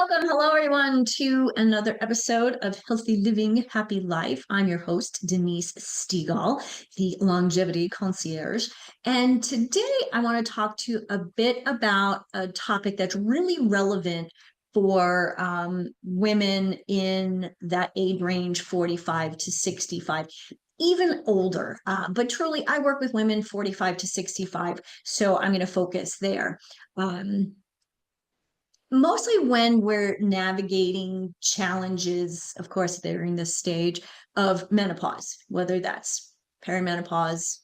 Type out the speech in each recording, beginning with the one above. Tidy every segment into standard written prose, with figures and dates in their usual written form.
Welcome. Hello, everyone, to another episode of Healthy Living, Happy Life. I'm your host, Denise Stegall, the longevity concierge. And today I want to talk to you a bit about a topic that's really relevant for women in that age range, 45 to 65. Even older, but truly, I work with women 45 to 65, so I'm going to focus there. Mostly when we're navigating challenges, of course, during this stage of menopause, whether that's perimenopause,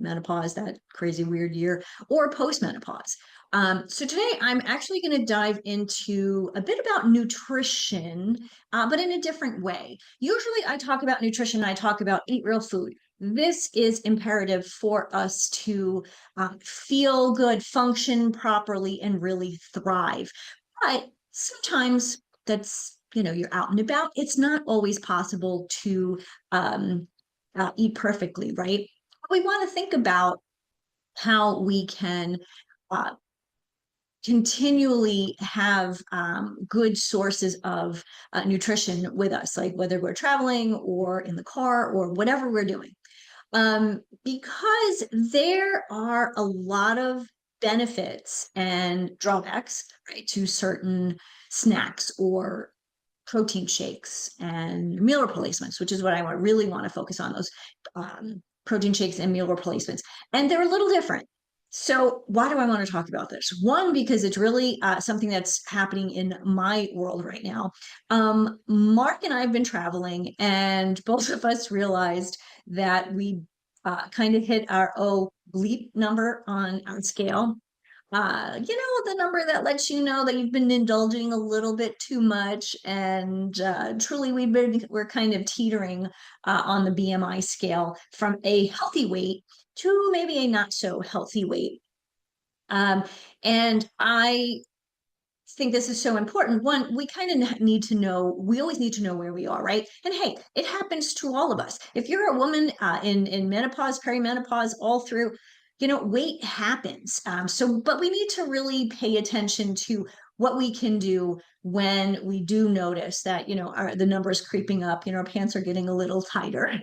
menopause, that crazy weird year, or postmenopause. So today I'm actually going to dive into a bit about nutrition, but in a different way. Usually I talk about nutrition, I talk about eat real food. This is imperative for us to feel good, function properly, and really thrive. But sometimes you're out and about. It's not always possible to eat perfectly, right? We want to think about how we can uh, continually have good sources of nutrition with us, like whether we're traveling or in the car or whatever we're doing. Because there are a lot of benefits and drawbacks, right, to certain snacks or protein shakes and meal replacements, which is what I really want to focus on, those protein shakes and meal replacements. And they're a little different. So why do I want to talk about this? One, because it's really something that's happening in my world right now. Mark and I have been traveling, and both of us realized that we kind of hit our bleep number on scale. The number that lets you know that you've been indulging a little bit too much, and truly we're kind of teetering on the BMI scale from a healthy weight to maybe a not so healthy weight. And I think this is so important. One, we kind of need to know, we always need to know where we are, right? And hey, it happens to all of us. If you're a woman in menopause, perimenopause, all through, weight happens. But we need to really pay attention to what we can do when we do notice that, the numbers creeping up, our pants are getting a little tighter.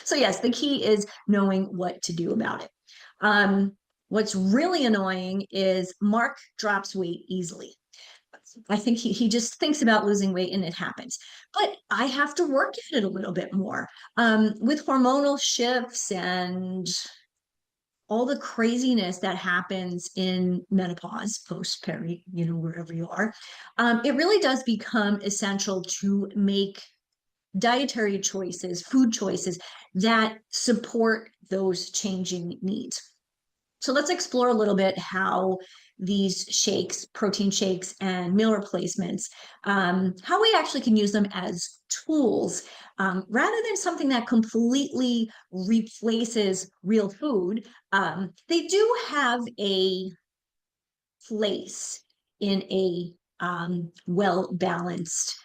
So yes, the key is knowing what to do about it. What's really annoying is Mark drops weight easily. I think he just thinks about losing weight and it happens. But I have to work at it a little bit more. With hormonal shifts and all the craziness that happens in menopause, post-peri, wherever you are, it really does become essential to make dietary choices, food choices that support those changing needs. So let's explore a little bit how these shakes, protein shakes and meal replacements, how we actually can use them as tools rather than something that completely replaces real food. They do have a place in a well-balanced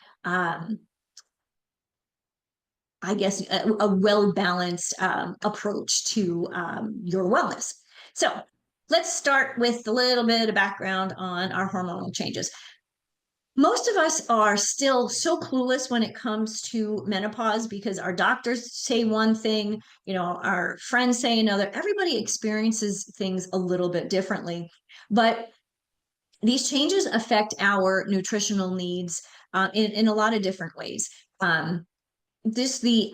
I guess, a well-balanced approach to your wellness. So let's start with a little bit of background on our hormonal changes. Most of us are still so clueless when it comes to menopause because our doctors say one thing, our friends say another. Everybody experiences things a little bit differently. But these changes affect our nutritional needs in a lot of different ways. The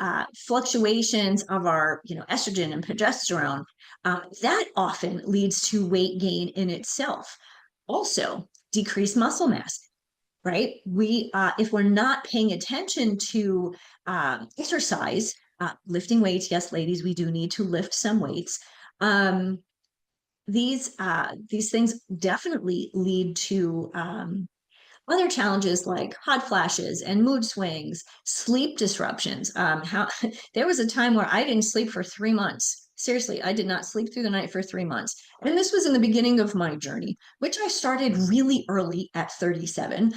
fluctuations of our estrogen and progesterone that often leads to weight gain in itself. Also decreased muscle mass, right? We if we're not paying attention to exercise, lifting weights, yes, ladies, we do need to lift some weights. These things definitely lead to other challenges like hot flashes and mood swings, sleep disruptions. There was a time where I didn't sleep for 3 months. Seriously, I did not sleep through the night for 3 months. And this was in the beginning of my journey, which I started really early at 37.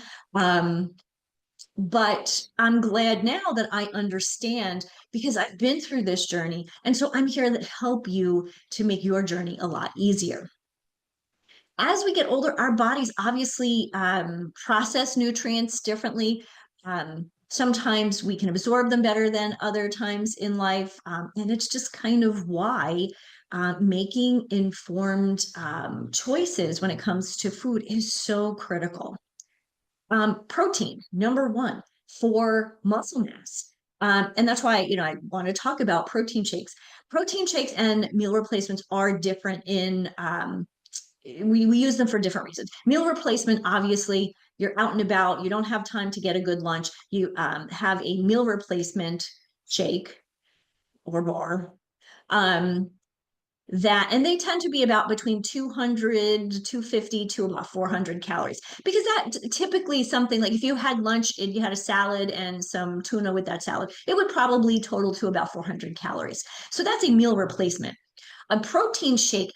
But I'm glad now that I understand because I've been through this journey. And so I'm here to help you to make your journey a lot easier. As we get older, our bodies obviously process nutrients differently. Sometimes we can absorb them better than other times in life. And it's just kind of why making informed choices when it comes to food is so critical. Protein, number one, for muscle mass. And that's why, I want to talk about protein shakes. Protein shakes and meal replacements are different in we use them for different reasons. Meal replacement, obviously, you're out and about, you don't have time to get a good lunch. You have a meal replacement shake or bar. Um, and they tend to be about between 200, 250 to about 400 calories, because that typically something like if you had lunch and you had a salad and some tuna with that salad, it would probably total to about 400 calories. So that's a meal replacement. A protein shake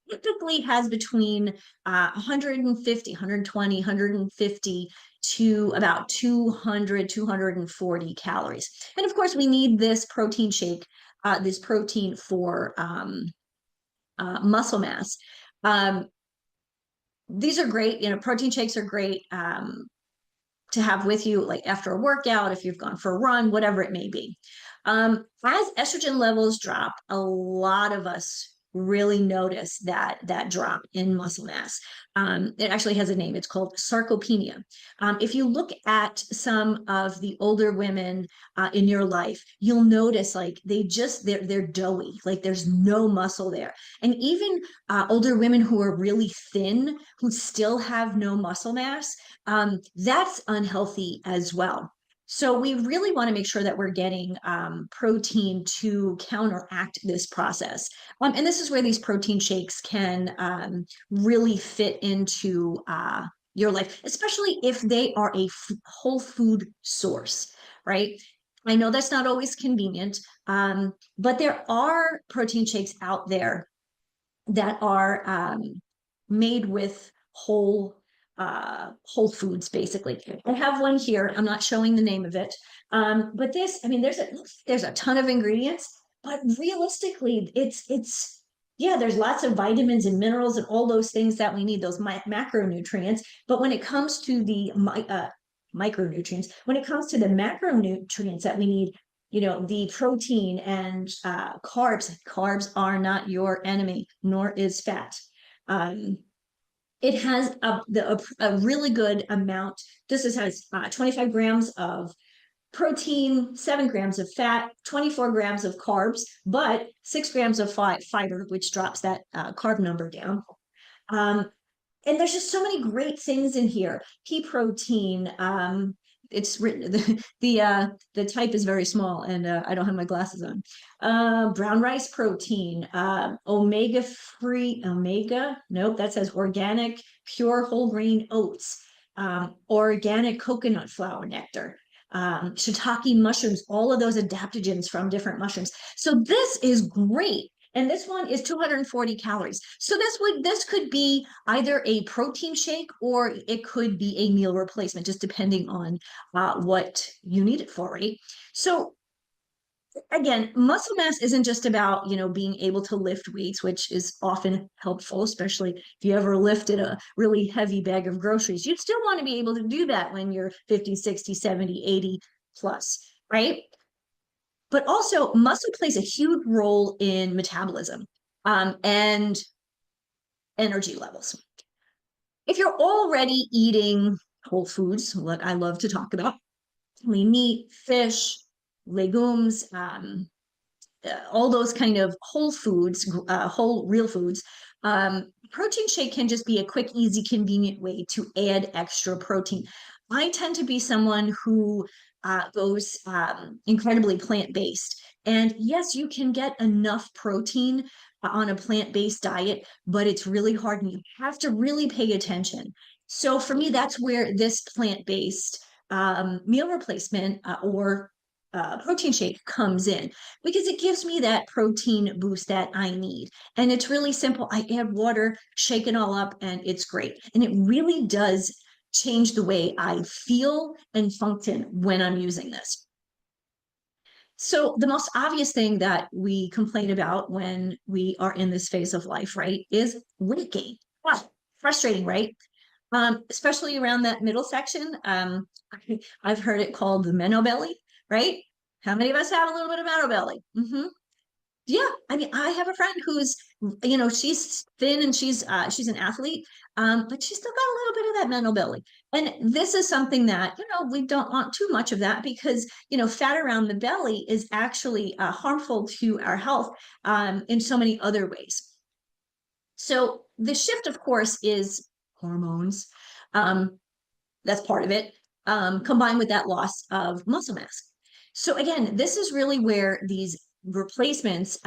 typically has between 150, 120, 150 to about 200, 240 calories. And of course, we need this protein shake, this protein for muscle mass. Um, these are great, protein shakes are great to have with you, like after a workout, if you've gone for a run, whatever it may be. As estrogen levels drop, a lot of us really notice that drop in muscle mass. It actually has a name. It's called sarcopenia. If you look at some of the older women in your life, you'll notice like they're doughy, like there's no muscle there. And even older women who are really thin, who still have no muscle mass, that's unhealthy as well. So we really want to make sure that we're getting protein to counteract this process. And this is where these protein shakes can really fit into your life, especially if they are a whole food source, right? I know that's not always convenient, but there are protein shakes out there that are made with whole foods, basically. I have one here. I'm not showing the name of it. But this, I mean, there's a ton of ingredients, but realistically, it's yeah, there's lots of vitamins and minerals and all those things that we need, those macronutrients. But when it comes to the micronutrients, when it comes to the macronutrients that we need, the protein and carbs are not your enemy, nor is fat. It has a really good amount. Has 25 grams of protein, 7 grams of fat, 24 grams of carbs, but 6 grams of fiber, which drops that carb number down. And there's just so many great things in here. Pea protein. It's written the type is very small, and I don't have my glasses on. Brown rice protein, omega. Nope, that says organic, pure whole grain oats, organic coconut flour nectar, shiitake mushrooms, all of those adaptogens from different mushrooms. So this is great. And this one is 240 calories. So this could be either a protein shake or it could be a meal replacement, just depending on what you need it for, right? So again, muscle mass isn't just about, being able to lift weights, which is often helpful, especially if you ever lifted a really heavy bag of groceries. You'd still want to be able to do that when you're 50, 60, 70, 80 plus, right? But also muscle plays a huge role in metabolism and energy levels. If you're already eating whole foods, what I love to talk about, meat, fish, legumes, all those kind of whole foods, whole real foods, protein shake can just be a quick, easy, convenient way to add extra protein. I tend to be someone who goes incredibly plant-based. And yes, you can get enough protein on a plant-based diet, but it's really hard and you have to really pay attention. So for me, that's where this plant-based meal replacement or protein shake comes in, because it gives me that protein boost that I need. And it's really simple. I add water, shake it all up, and it's great. And it really does change the way I feel and function when I'm using this. So the most obvious thing that we complain about when we are in this phase of life, right, is weight gain. Well, frustrating, right? Especially around that middle section. I've heard it called the meno belly, right? How many of us have a little bit of meno belly? Yeah, I mean, I have a friend who's, she's thin and she's an athlete, but she's still got a little bit of that mental belly. And this is something that, we don't want too much of that because, fat around the belly is actually harmful to our health in so many other ways. So the shift, of course, is hormones. That's part of it, combined with that loss of muscle mass. So again, this is really where these replacements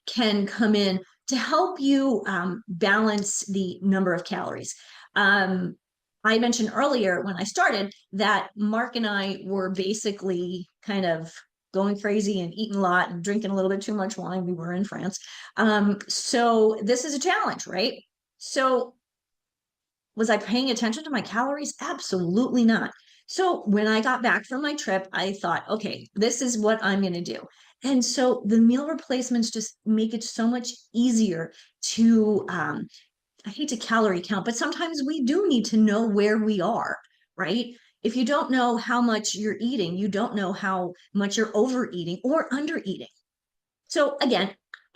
can come in to help you balance the number of calories. I mentioned earlier when I started that Mark and I were basically kind of going crazy and eating a lot and drinking a little bit too much wine. We were in France. So this is a challenge, right? So was I paying attention to my calories? Absolutely not. So when I got back from my trip, I thought, okay, this is what I'm going to do. And so the meal replacements just make it so much easier to, I hate to calorie count, but sometimes we do need to know where we are, right? If you don't know how much you're eating, you don't know how much you're overeating or undereating. So again,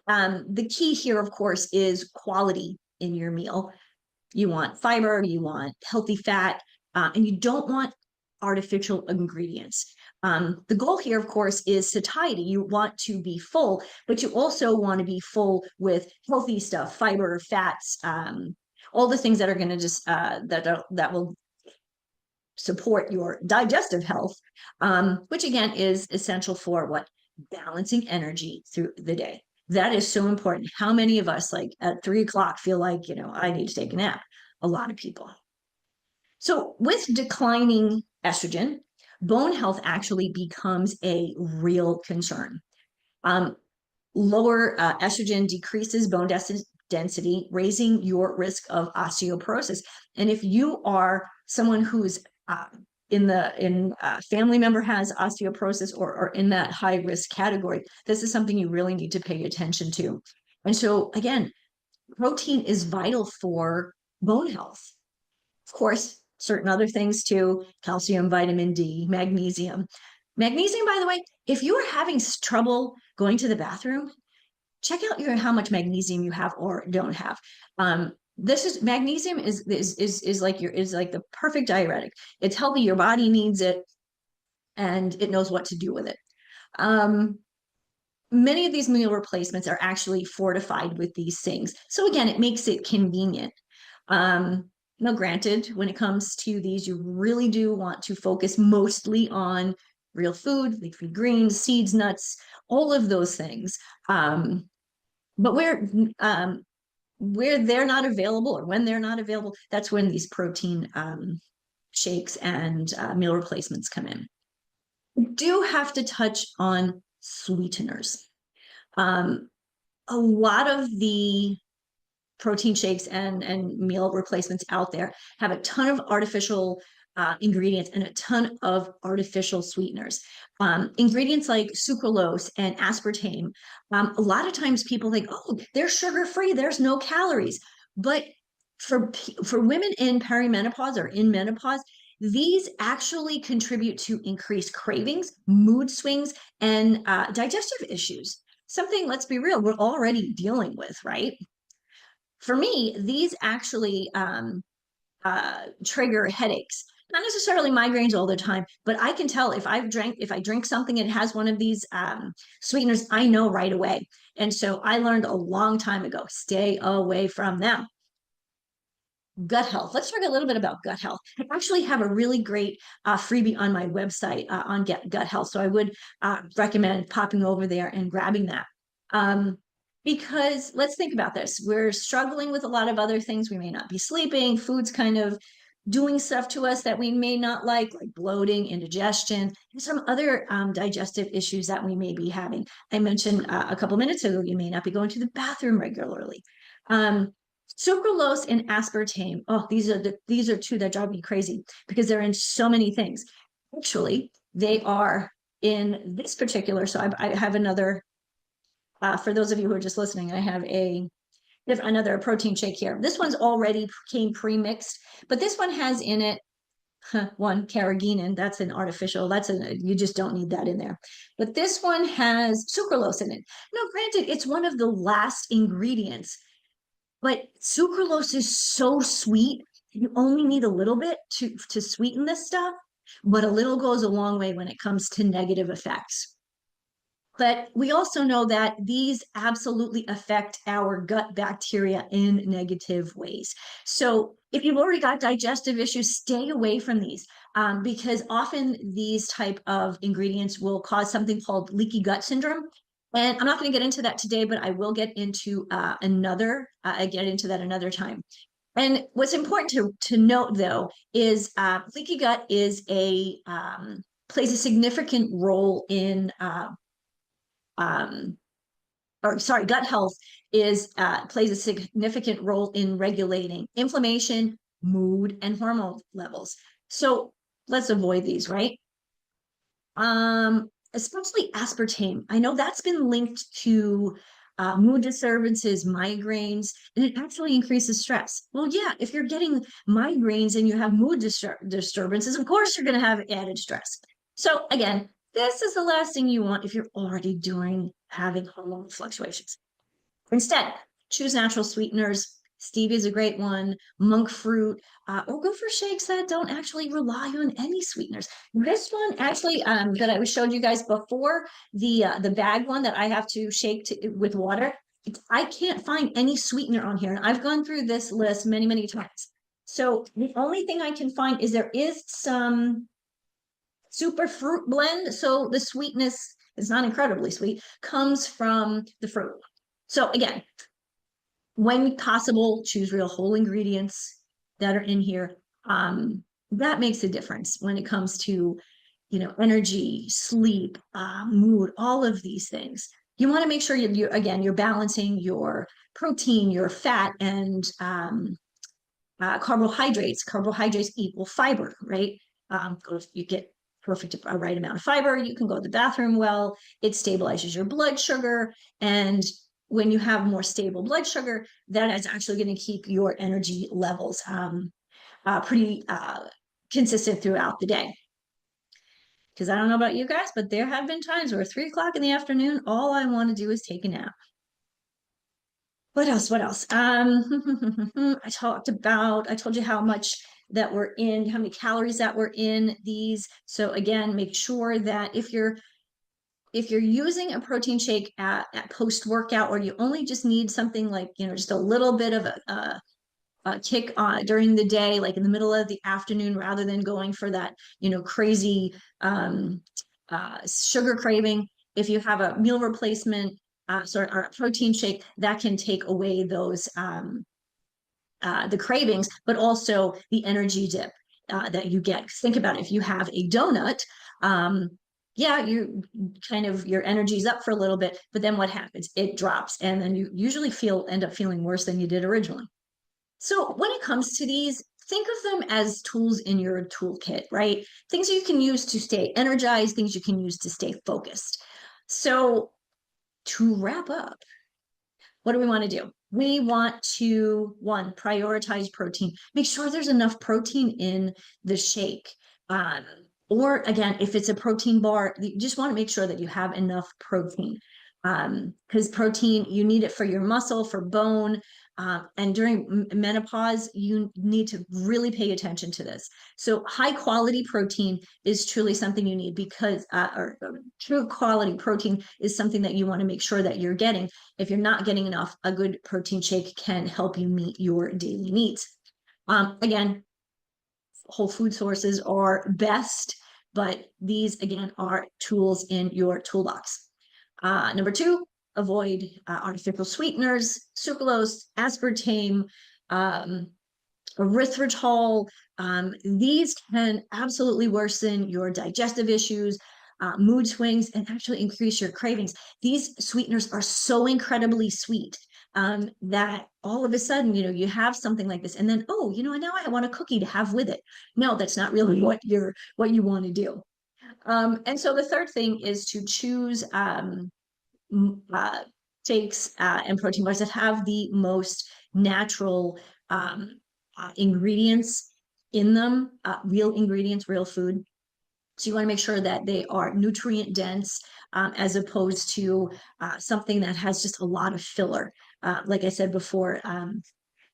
the key here, of course, is quality in your meal. You want fiber, you want healthy fat, and you don't want artificial ingredients. The goal here, of course, is satiety. You want to be full, but you also want to be full with healthy stuff, fiber, fats, all the things that are going to just that will support your digestive health, which again is essential for what balancing energy through the day. That is so important. How many of us, like at 3 o'clock, feel like, I need to take a nap? A lot of people. So, with declining estrogen, bone health actually becomes a real concern. Um, Lower estrogen decreases bone density, raising your risk of osteoporosis. And if you are someone who's in family member has osteoporosis or in that high risk category, this is something you really need to pay attention to. And so again, protein is vital for bone health. Of course, certain other things too, calcium, vitamin D, magnesium. Magnesium, by the way, if you are having trouble going to the bathroom, check out how much magnesium you have or don't have. This is magnesium is like the perfect diuretic. It's healthy, your body needs it, and it knows what to do with it. Many of these meal replacements are actually fortified with these things. So again, it makes it convenient. Now, granted, when it comes to these, you really do want to focus mostly on real food, leafy greens, seeds, nuts, all of those things. But where they're not available or when they're not available, that's when these protein shakes and meal replacements come in. We do have to touch on sweeteners. A lot of the protein shakes and meal replacements out there have a ton of artificial ingredients and a ton of artificial sweeteners. Ingredients like sucralose and aspartame. A lot of times people think, oh, they're sugar free, there's no calories. But for women in perimenopause or in menopause, these actually contribute to increased cravings, mood swings, and digestive issues. Something, let's be real, we're already dealing with, right? For me, these actually trigger headaches. Not necessarily migraines all the time, but I can tell if I drink something and it has one of these sweeteners, I know right away. And so I learned a long time ago, stay away from them. Gut health. Let's talk a little bit about gut health. I actually have a really great freebie on my website on gut health. So I would recommend popping over there and grabbing that. Because let's think about this. We're struggling with a lot of other things. We may not be sleeping. Food's kind of doing stuff to us that we may not like bloating, indigestion, and some other digestive issues that we may be having. I mentioned a couple minutes ago, you may not be going to the bathroom regularly. Sucralose and aspartame. Oh, these are two that drive me crazy because they're in so many things. Actually, they are in this particular. So I have another. For those of you who are just listening, I have a another protein shake here. This one's already came pre-mixed, but this one has in it one carrageenan. That's an artificial. You just don't need that in there. But this one has sucralose in it. Now, granted, it's one of the last ingredients, but sucralose is so sweet. You only need a little bit to sweeten this stuff, but a little goes a long way when it comes to negative effects. But we also know that these absolutely affect our gut bacteria in negative ways. So if you've already got digestive issues, stay away from these, because often these type of ingredients will cause something called leaky gut syndrome. And I'm not going to get into that today, but I will get into I get into that another time. And what's important to note, though, is leaky gut plays a significant role in gut health plays a significant role in regulating inflammation, mood, and hormone levels. So let's avoid these, right? Especially aspartame. I know that's been linked to mood disturbances, migraines, and it actually increases stress. Well, yeah, if you're getting migraines and you have mood disturbances, of course you're going to have added stress. So again, this is the last thing you want if you're already having hormone fluctuations. Instead, choose natural sweeteners. Stevia is a great one, monk fruit, or go for shakes that don't actually rely on any sweeteners. This one actually that I showed you guys before, the bag one that I have to shake with water, I can't find any sweetener on here. And I've gone through this list many, many times. So the only thing I can find is there is some super fruit blend. So the sweetness is not incredibly sweet, comes from the fruit. So again, when possible, choose real whole ingredients that are in here. That makes a difference when it comes to, energy, sleep, mood, all of these things. You want to make sure you're balancing your protein, your fat, and carbohydrates. Carbohydrates equal fiber, right? If you get perfect right amount of fiber, you can go to the bathroom well. It stabilizes your blood sugar, and when you have more stable blood sugar, that is actually going to keep your energy levels pretty consistent throughout the day. Because I don't know about you guys, but there have been times where 3 o'clock in the afternoon, all I want to do is take a nap. What else? I told you how much that we're in, how many calories that we're in these. So again, make sure that if you're using a protein shake at post workout, or you only just need something like, just a little bit of a kick during the day, like in the middle of the afternoon, rather than going for that, crazy sugar craving. If you have a meal replacement, or a protein shake, that can take away those the cravings, but also the energy dip that you get. Think about it. If you have a donut, yeah, your energy's up for a little bit, but then what happens? It drops, and then you usually end up feeling worse than you did originally. So when it comes to these, think of them as tools in your toolkit, right? Things you can use to stay energized, things you can use to stay focused. So to wrap up, what do we want to do? We want to, one, prioritize protein. Make sure there's enough protein in the shake. Or again, if it's a protein bar, you just want to make sure that you have enough protein. Because protein, you need it for your muscle, for bone. And during menopause, you need to really pay attention to this. So high quality protein is truly something you need, because true quality protein is something that you want to make sure that you're getting. If you're not getting enough, a good protein shake can help you meet your daily needs. Again, whole food sources are best, but these again are tools in your toolbox. Number 2, avoid artificial sweeteners, sucralose, aspartame, erythritol. These can absolutely worsen your digestive issues, mood swings, and actually increase your cravings. These sweeteners are so incredibly sweet that all of a sudden, you have something like this, and then, now I want a cookie to have with it. No, that's not really what you want to do. And so the third thing is to choose shakes and protein bars that have the most natural ingredients in them, real ingredients, real food. So you want to make sure that they are nutrient dense, as opposed to something that has just a lot of filler. Like I said before,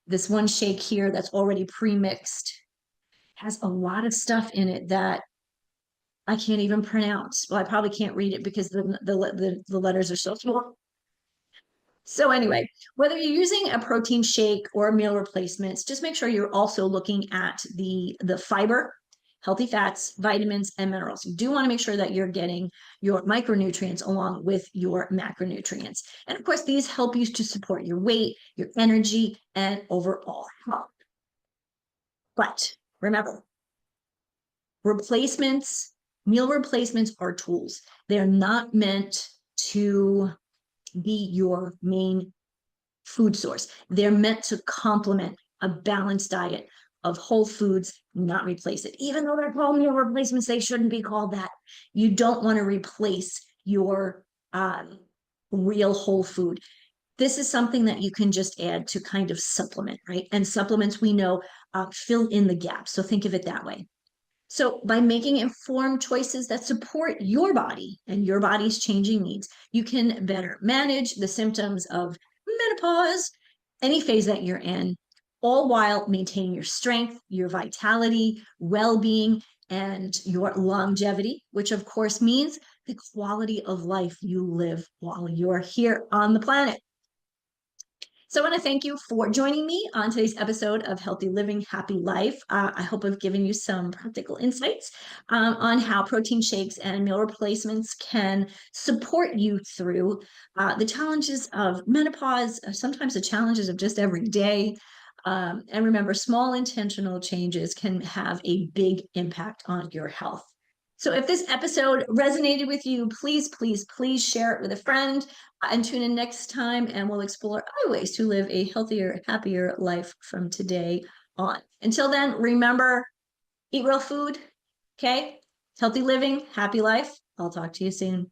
this one shake here that's already pre-mixed has a lot of stuff in it that I can't even pronounce. Well, I probably can't read it because the letters are so small. So anyway, whether you're using a protein shake or meal replacements, just make sure you're also looking at the fiber, healthy fats, vitamins, and minerals. You do want to make sure that you're getting your micronutrients along with your macronutrients. And of course, these help you to support your weight, your energy, and overall health. But remember, replacements, meal replacements are tools. They're not meant to be your main food source. They're meant to complement a balanced diet of whole foods, not replace it. Even though they're called meal replacements, they shouldn't be called that. You don't want to replace your real whole food. This is something that you can just add to kind of supplement, right? And supplements, we know, fill in the gaps. So think of it that way. So by making informed choices that support your body and your body's changing needs, you can better manage the symptoms of menopause, any phase that you're in, all while maintaining your strength, your vitality, well-being, and your longevity, which of course means the quality of life you live while you're here on the planet. So I want to thank you for joining me on today's episode of Healthy Living, Happy Life. I hope I've given you some practical insights on how protein shakes and meal replacements can support you through the challenges of menopause, sometimes the challenges of just every day. And remember, small intentional changes can have a big impact on your health. So if this episode resonated with you, please, please, please share it with a friend and tune in next time, and we'll explore other ways to live a healthier, happier life from today on. Until then, remember, eat real food, okay? Healthy living, happy life. I'll talk to you soon.